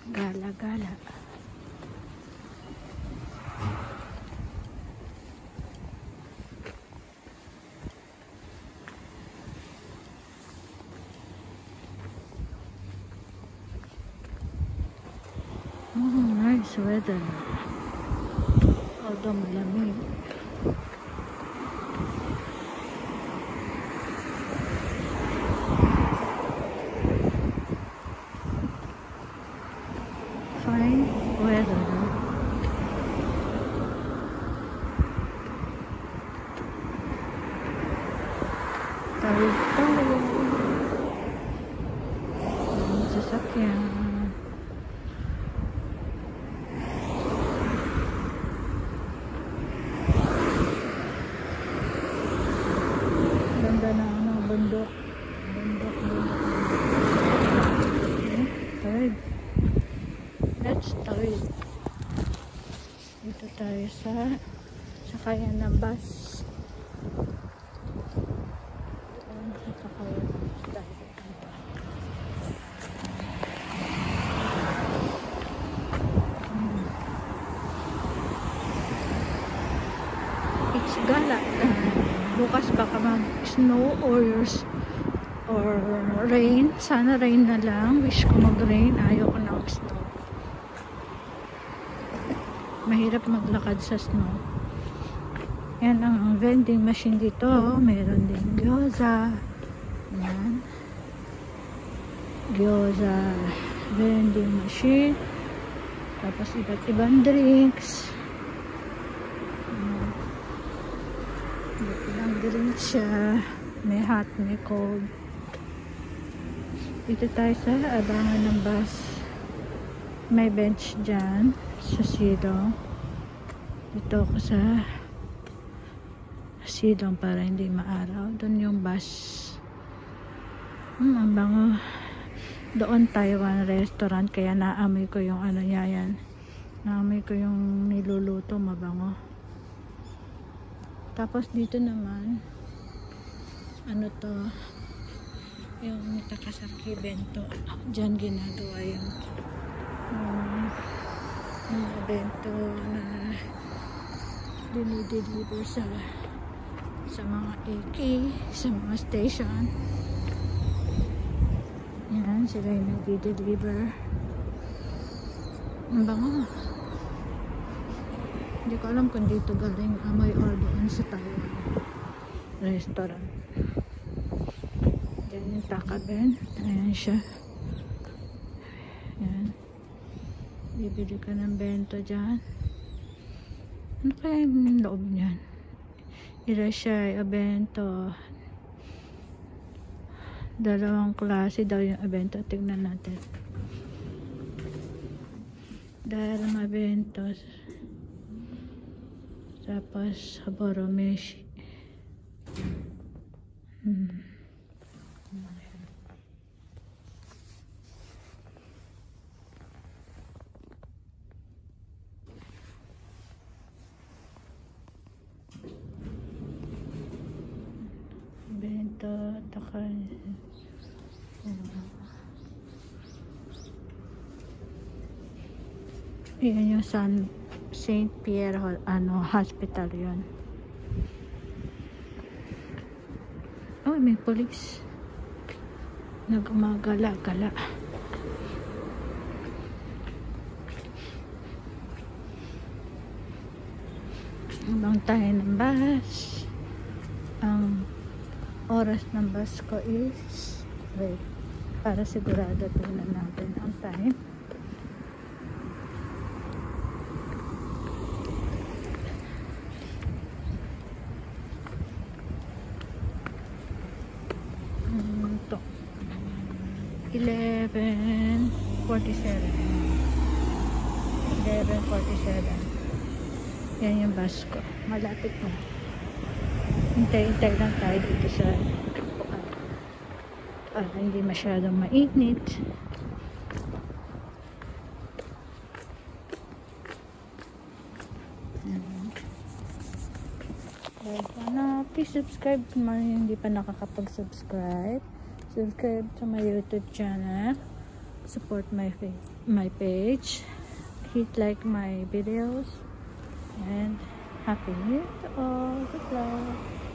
Gala-gala. Nice weather. Although malamig. Fine weather. Tawid tayo. Ang sasakyan. Ganda na bundok. Bundok. Tawid. Let's tawid. Dito tayo sa sakayan ng bus. Sakayan ng bus tayo. It's gala. Bukas baka mag-snow or rain. Sana rain na lang. Wish ko mag-rain. Ayaw ko na mag-snow. Mahirap maglakad sa snow. Yan ang vending machine dito. Meron din gyoza. Yan. Gyoza vending machine. Tapos iba't ibang drinks. Iba't ibang drinks siya. May hot, may cold. Dito tayo sa abangan ng bus. May bench dyan sa silong. Dito ako sa silong para hindi maaraw. Doon yung bus. Ang bango. Doon Taiwan restaurant, kaya naamoy ko yung ano niya yan. Naamoy ko yung niluluto, mabango. Tapos dito naman, ano to, yung Takasaki bento. Diyan ginagawa yung bento na dinideliver sa mga iki, sa mga station. Yan, sila yung nagdi-deliver. Ang bango. Hindi ko alam kung dito galing amoy or doon sa Taiwan restaurant. Yan yung Takaben. Ayan siya. Yan. Bibili ka ng bento dyan. Ano kaya yung loob niyan? Irashay, bento. Dalawang klase daw yung bento. Tignan natin. Dalawang bento. Tapos haboromeshi. Bento, takal. Yan yung St. Pierre hospital yun. Oh, may police. Nagumagala-gala. Habang tayo ng bus. Ang oras ng bus ko is wait, para sigurado tingnan natin ang time. Ito 11:47. Yan yung bus ko. Malapit na. Hintay-hintay lang tayo dito sa para hindi masyadong mainit. Please subscribe kung hindi pa nakakapag-subscribe. Subscribe to my YouTube channel. support my page, hit like my videos, and happy new year to all. Good luck.